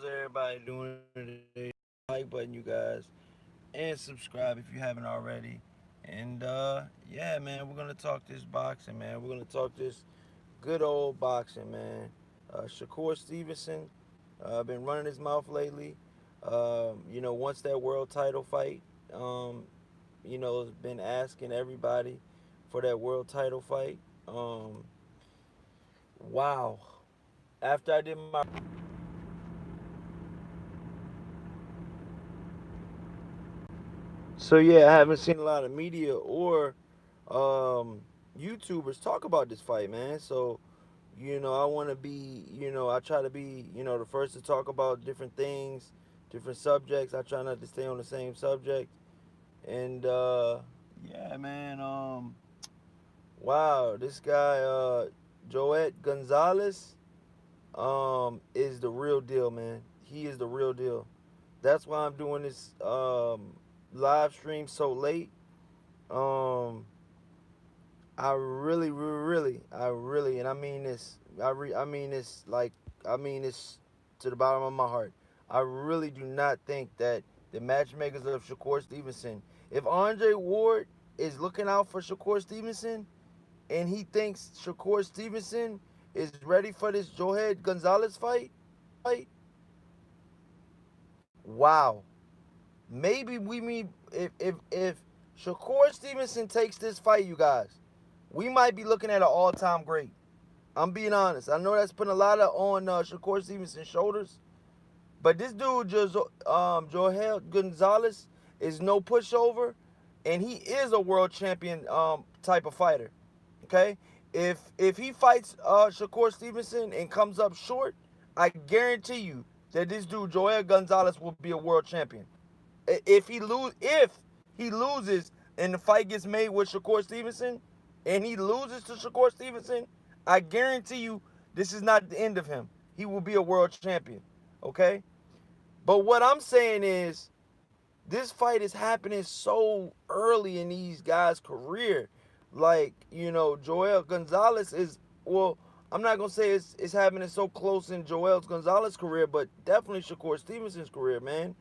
everybody doing today? Like button, you guys, and subscribe if you haven't already. And yeah, man, we're gonna talk this boxing, man. We're gonna talk this good old boxing, man. Shakur Stevenson, been running his mouth lately. Once that world title fight, um, has been asking everybody for that world title fight. Wow. After I did my So yeah, I haven't seen a lot of media or YouTubers talk about this fight, man. So I want to be, I try to be, the first to talk about different things, different subjects. I try not to stay on the same subject. And yeah, man. Wow, this guy, Joet Gonzalez, is the real deal, man. He is the real deal. That's why I'm doing this live stream so late. Um, I really, and I mean this. I mean this I mean this to the bottom of my heart. I really do not think that the matchmakers of Shakur Stevenson, if Andre Ward is looking out for Shakur Stevenson, and he thinks Shakur Stevenson is ready for this Joet Gonzalez fight, wow. Maybe we mean if Shakur Stevenson takes this fight, you guys, we might be looking at an all-time great. I'm being honest. I know that's putting a lot on Shakur Stevenson's shoulders, but this dude, just Joel Gonzalez, is no pushover, and he is a world champion type of fighter. Okay, if he fights Shakur Stevenson and comes up short, I guarantee you that this dude Joel Gonzalez will be a world champion. If he loses and the fight gets made with Shakur Stevenson, and he loses to Shakur Stevenson, I guarantee you this is not the end of him. He will be a world champion. Okay? But what I'm saying is this fight is happening so early in these guys' career. Like, Joel Gonzalez is, well, I'm not going to say it's happening so close in Joel Gonzalez's career, but definitely Shakur Stevenson's career, man.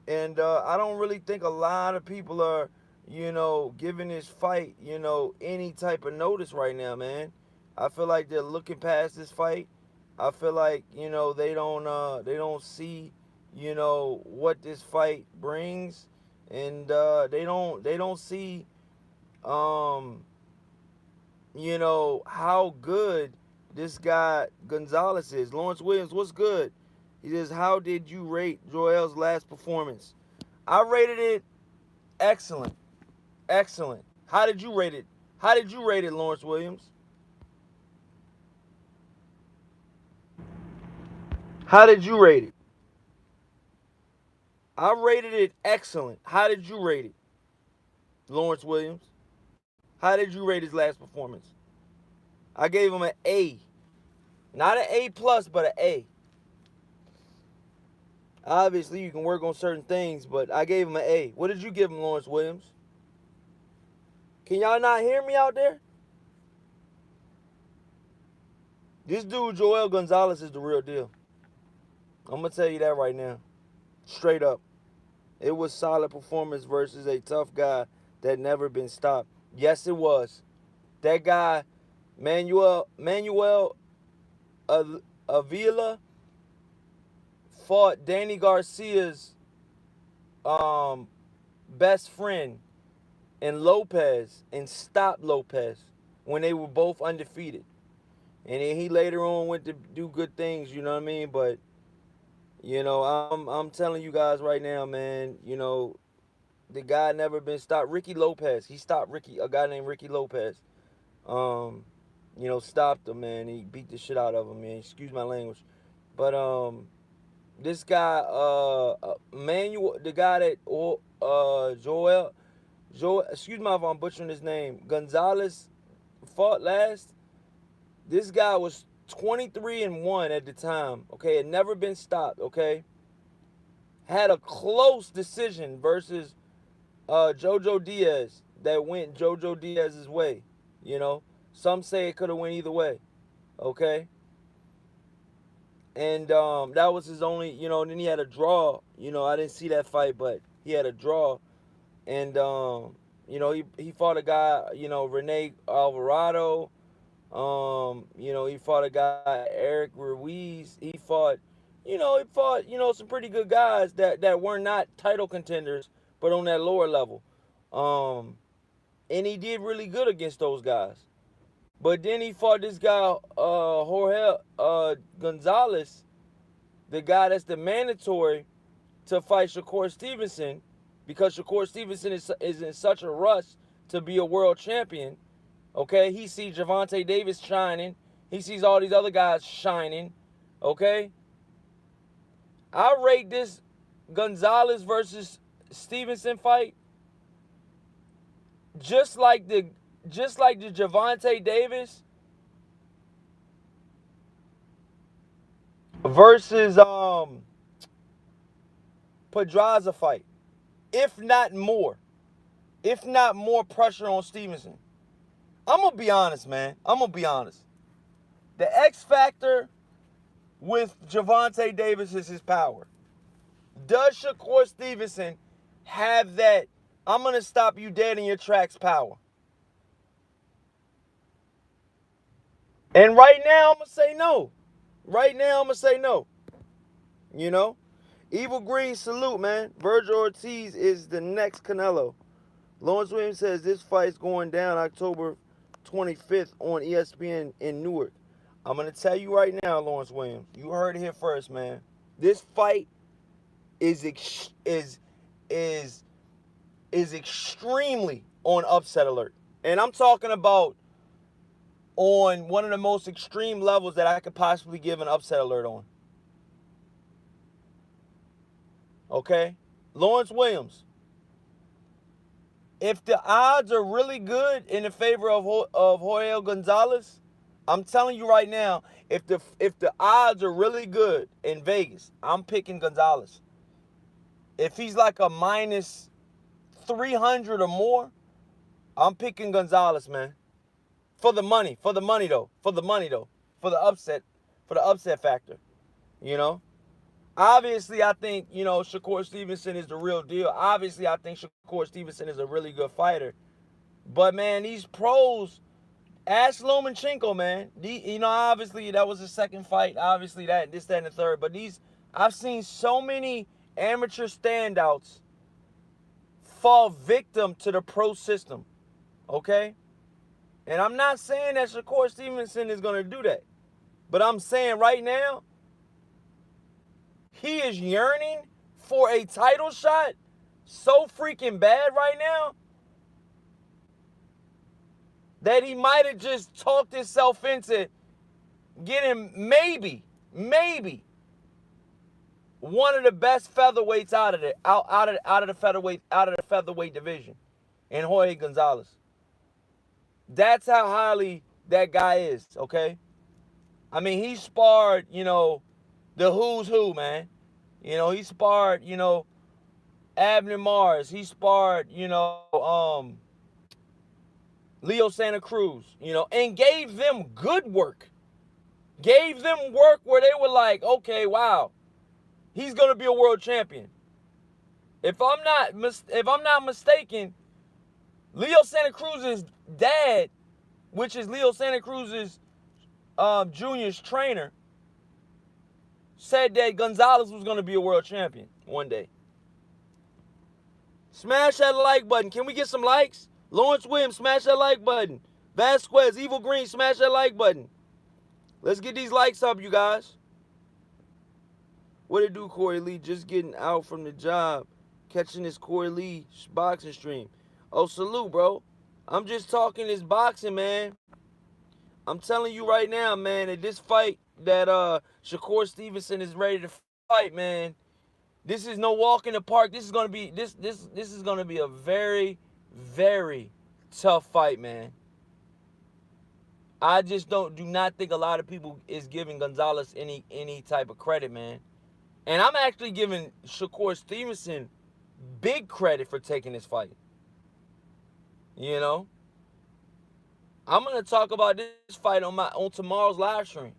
And I don't really think a lot of people are, giving this fight, any type of notice right now, man. I feel like they're looking past this fight. I feel like, they don't see, what this fight brings, and they don't see, um, how good this guy Gonzalez is. Lawrence Williams, what's good? He says, how did you rate Joel's last performance? I rated it excellent. Excellent. How did you rate it? How did you rate it, Lawrence Williams? How did you rate it? I rated it excellent. How did you rate it, Lawrence Williams? How did you rate his last performance? I gave him an A. Not an A plus, but an A. Obviously, you can work on certain things, but I gave him an A. What did you give him, Lawrence Williams? Can y'all not hear me out there? This dude, Joel Gonzalez, is the real deal. I'm going to tell you that right now. Straight up. It was solid performance versus a tough guy that never been stopped. Yes, it was. That guy, Manuel Avila, fought Danny Garcia's um, best friend in Lopez and stopped Lopez when they were both undefeated. And then he later on went to do good things, you know what I mean? But I'm telling you guys right now, man. The guy never been stopped. Ricky Lopez, he stopped a guy named Ricky Lopez. Um, stopped him, man. He beat the shit out of him, man. Excuse my language, but this guy, Manuel, the guy that Joel, excuse me if I'm butchering his name, Gonzalez fought last. This guy was 23-1 at the time. Okay, had never been stopped. Okay, had a close decision versus Jojo Diaz that went Jojo Diaz's way. You know, some say it could have went either way. Okay, And that was his only, and then he had a draw. I didn't see that fight, but he had a draw. And he fought a guy, Rene Alvarado. He fought a guy, Eric Ruiz. He fought some pretty good guys that were not title contenders, but on that lower level. Um, and he did really good against those guys. But then he fought this guy, Jorge Gonzalez, the guy that's the mandatory to fight Shakur Stevenson, because Shakur Stevenson is in such a rush to be a world champion. Okay, he sees Gervonta Davis shining. He sees all these other guys shining. Okay, I rate this Gonzalez versus Stevenson fight just like the Gervonta Davis versus Pedraza fight, if not more. If not more pressure on Stevenson. I'm gonna be honest, man. I'm gonna be honest. The X factor with Gervonta Davis is his power. Does Shakur Stevenson have that I'm gonna stop you dead in your tracks power? And right now I'm gonna say no. Right now I'm gonna say no. You know? Evil Green salute, man. Virgil Ortiz is the next Canelo. Lawrence Williams says this fight's going down October 25th on ESPN in Newark. I'm going to tell you right now, Lawrence Williams. You heard it here first, man. This fight is extremely on upset alert. And I'm talking about on one of the most extreme levels that I could possibly give an upset alert on. Okay? Lawrence Williams. If the odds are really good in the favor of Joel Gonzalez, I'm telling you right now, if the odds are really good in Vegas, I'm picking Gonzalez. If he's like a minus 300 or more, I'm picking Gonzalez, man. For the money though, for the upset factor, you know. Obviously, I think, Shakur Stevenson is the real deal. Obviously, I think Shakur Stevenson is a really good fighter. But, man, these pros, ask Lomachenko, man. Obviously, that was his second fight. Obviously, that, and the third. But I've seen so many amateur standouts fall victim to the pro system, okay? And I'm not saying that Shakur Stevenson is going to do that. But I'm saying right now, he is yearning for a title shot so freaking bad right now that he might have just talked himself into getting maybe one of the best featherweights out of the featherweight division in Jorge Gonzalez. That's how highly that guy is, okay? I mean, he sparred, the who's who, man. He sparred, Abner Mars. He sparred, Leo Santa Cruz, and gave them good work. Gave them work where they were like, okay, wow, he's gonna be a world champion. If I'm not mistaken, Leo Santa Cruz's dad, which is Leo Santa Cruz's junior's trainer, said that Gonzalez was gonna be a world champion one day. Smash that like button. Can we get some likes? Lawrence Williams, smash that like button. Vasquez, Evil Green, smash that like button. Let's get these likes up, you guys. What it do, Corey Lee? Just getting out from the job. Catching this Corey Lee boxing stream. Oh, salute, bro. I'm just talking this boxing, man. I'm telling you right now, man, that this fight that Shakur Stevenson is ready to fight, man. This is no walk in the park. This is gonna be is gonna be a very, very tough fight, man. I just do not think a lot of people is giving Gonzalez any type of credit, man. And I'm actually giving Shakur Stevenson big credit for taking this fight. I'm gonna talk about this fight on tomorrow's live stream.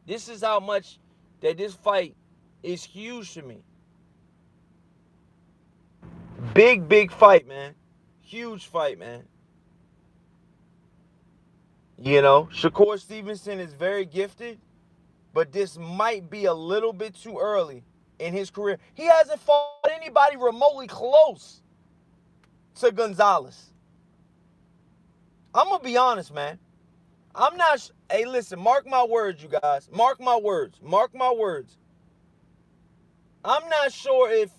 This is how much that this fight is huge to me. Big, big fight, man. Huge fight, man. You know, Shakur Stevenson is very gifted, but this might be a little bit too early in his career. He hasn't fought anybody remotely close to Gonzalez. I'm going to be honest, man. I'm not... Hey, listen, mark my words, you guys. Mark my words. Mark my words. I'm not sure if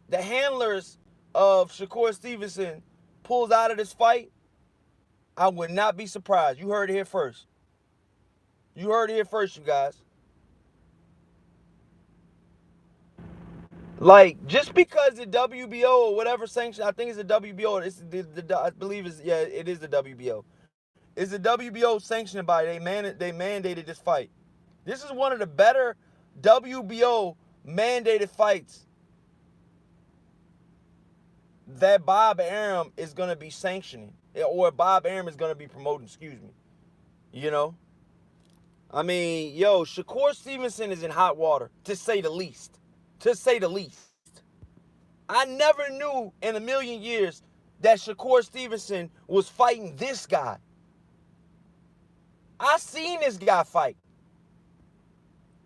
the handlers of Shakur Stevenson pulls out of this fight. I would not be surprised. You heard it here first. You heard it here first, you guys. Like, just because the WBO or whatever sanction, I think it's the WBO. I believe it is the WBO. It's the WBO sanctioning body. They mandated this fight. This is one of the better WBO mandated fights that Bob Arum is going to be sanctioning, or Bob Arum is going to be promoting, excuse me. You know? I mean, yo, Shakur Stevenson is in hot water, to say the least. To say the least. I never knew in a million years that Shakur Stevenson was fighting this guy. I seen this guy fight.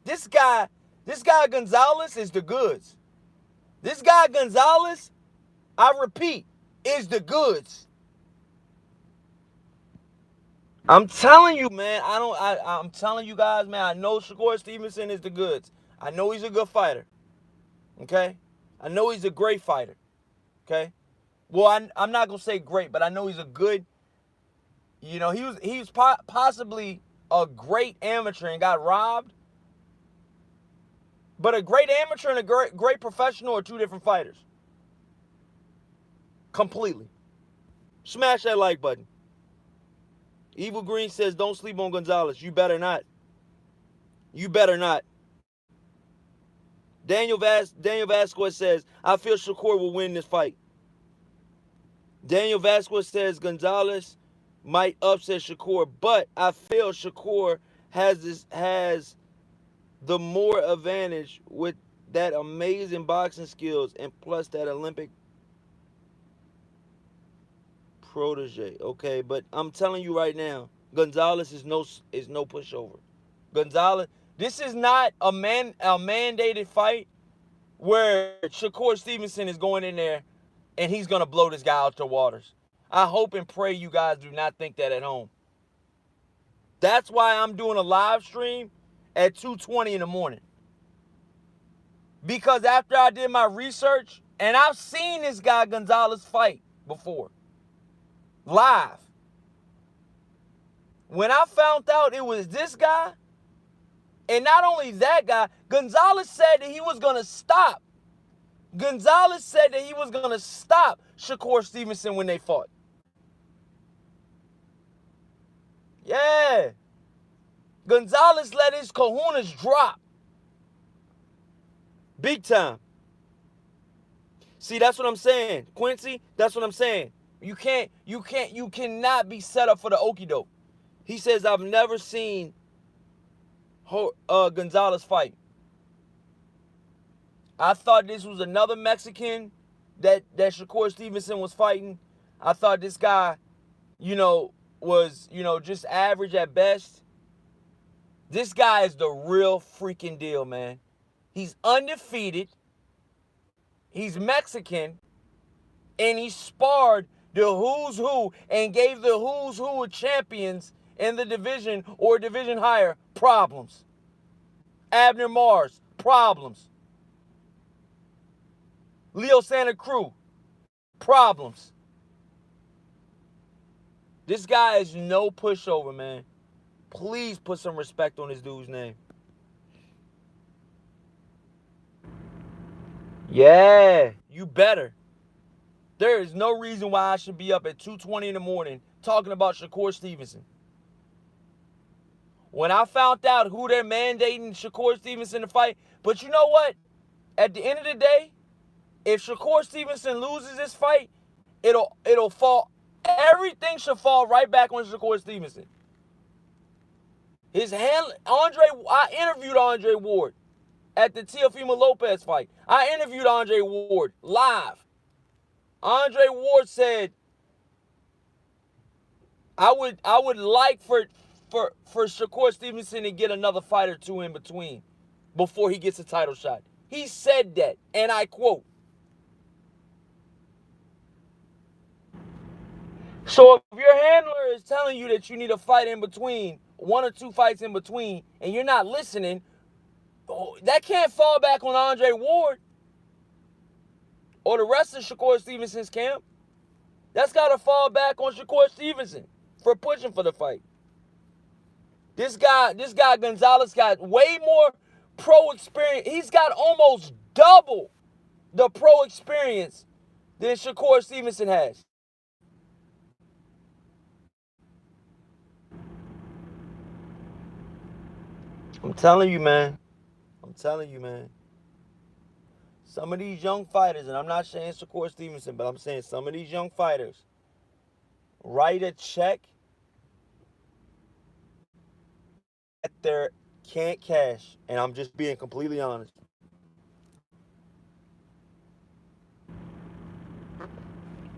This guy Gonzalez is the goods. This guy Gonzalez, I repeat, is the goods. I'm telling you, man. I'm telling you guys, man. I know Shakur Stevenson is the goods. I know he's a good fighter. Okay? I know he's a great fighter. Okay? Well, I'm not gonna say great, but I know he's a good. You know, he was possibly a great amateur and got robbed. But a great amateur and a great professional are two different fighters. Completely. Smash that like button. Evil Green says, don't sleep on Gonzalez. You better not. You better not. Daniel Vasquez says, I feel Shakur will win this fight. Daniel Vasquez says Gonzalez might upset Shakur, but I feel Shakur has the more advantage with that amazing boxing skills and plus that Olympic protege. Okay, but I'm telling you right now, Gonzalez is no pushover. Gonzalez, this is not a mandated fight where Shakur Stevenson is going in there and he's gonna blow this guy out the waters. I hope and pray you guys do not think that at home. That's why I'm doing a live stream at 2:20 in the morning. Because after I did my research, and I've seen this guy Gonzalez fight before. Live. When I found out it was this guy, and not only that guy, Gonzalez said that he was going to stop. Gonzalez said that he was going to stop Shakur Stevenson when they fought. Yeah. Gonzalez let his kahunas drop. Big time. See, that's what I'm saying. Quincy, that's what I'm saying. You cannot be set up for the okie doke. He says, I've never seen Gonzalez fight. I thought this was another Mexican that Shakur Stevenson was fighting. I thought this guy, was, just average at best. This guy is the real freaking deal, man. He's undefeated. He's Mexican. And he sparred the who's who and gave the who's who of champions in the division or division higher problems. Abner Mars, problems. Leo Santa Cruz, problems. This guy is no pushover, man. Please put some respect on this dude's name. Yeah, you better. There is no reason why I should be up at 2:20 in the morning talking about Shakur Stevenson. When I found out who they're mandating Shakur Stevenson to fight, but you know what? At the end of the day, if Shakur Stevenson loses this fight, it'll fall. Everything should fall right back on Shakur Stevenson. His hand, I interviewed Andre Ward at the Teofimo Lopez fight. I interviewed Andre Ward live. Andre Ward said, I would like for Shakur Stevenson to get another fight or two in between before he gets a title shot. He said that, and I quote. So if your handler is telling you that you need a fight in between, one or two fights in between, and you're not listening, that can't fall back on Andre Ward or the rest of Shakur Stevenson's camp. That's got to fall back on Shakur Stevenson for pushing for the fight. This guy Gonzalez got way more pro experience. He's got almost double the pro experience than Shakur Stevenson has. I'm telling you, man. I'm telling you, man. Some of these young fighters, and I'm not saying Shakur Stevenson, but I'm saying some of these young fighters write a check that they can't cash. And I'm just being completely honest.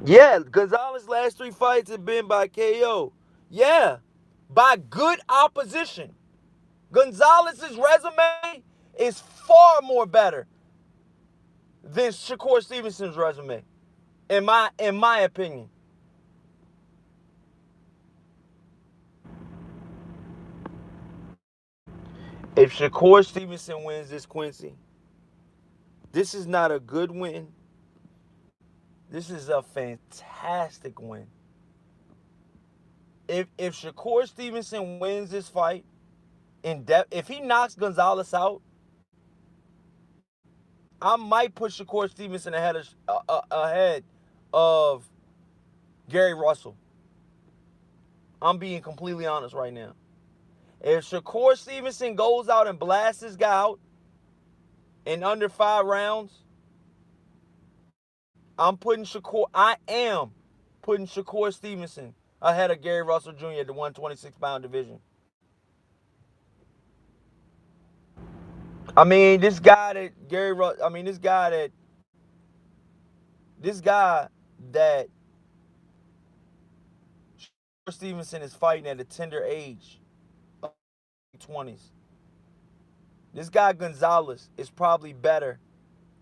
Yeah, Gonzalez's last three fights have been by KO. Yeah, by good opposition. Gonzalez's resume is far more better than Shakur Stevenson's resume, in my opinion. If Shakur Stevenson wins this, Quincy, this is not a good win. This is a fantastic win. If Shakur Stevenson wins this fight in depth, if he knocks Gonzalez out, I might put Shakur Stevenson ahead of Gary Russell. I'm being completely honest right now. If Shakur Stevenson goes out and blasts this guy out in under 5 rounds, I am putting Shakur Stevenson ahead of Gary Russell Jr. at the 126-pound division. I mean, this guy that Gary Russell, I mean, this guy that Shakur Stevenson is fighting at a tender age, 20s. This guy Gonzalez is probably better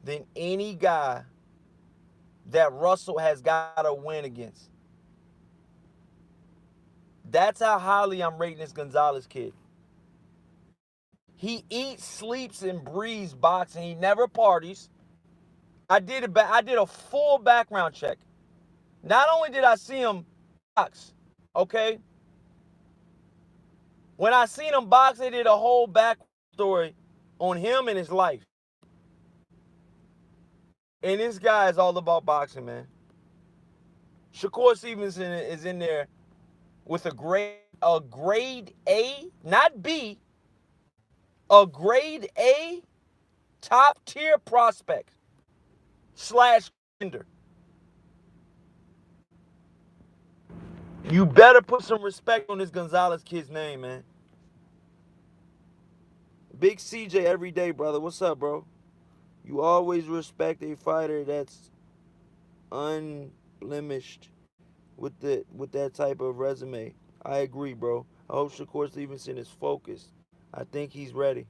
than any guy that Russell has got to win against. That's how highly I'm rating this Gonzalez kid. He eats, sleeps, and breathes boxing. He never parties. I did a full background check. Not only did I see him box, okay? When I seen him box, they did a whole backstory on him and his life. And this guy is all about boxing, man. Shakur Stevenson is in there with a grade A, not B, a grade A top tier prospect / contender. You better put some respect on this Gonzalez kid's name, man. Big CJ every day, brother. What's up, bro? You always respect a fighter that's unblemished with that type of resume. I agree, bro. I hope Shakur Stevenson is focused. I think he's ready.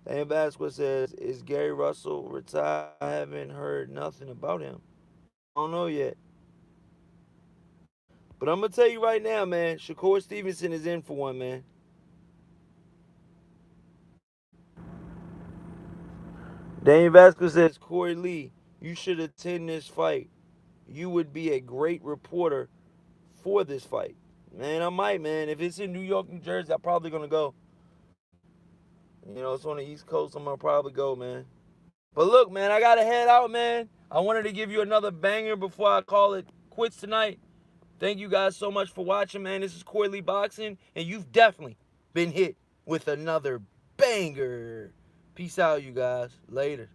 Daniel Vasquez says, is Gary Russell retired? I haven't heard nothing about him. I don't know yet. But I'm going to tell you right now, man, Shakur Stevenson is in for one, man. Daniel Vasquez says, Corey Lee, you should attend this fight. You would be a great reporter for this fight. Man, I might, man. If it's in New York, New Jersey, I'm probably going to go. You know, it's on the East Coast. I'm going to probably go, man. But look, man, I got to head out, man. I wanted to give you another banger before I call it quits tonight. Thank you guys so much for watching, man. This is Corey Lee Boxing, and you've definitely been hit with another banger. Peace out, you guys. Later.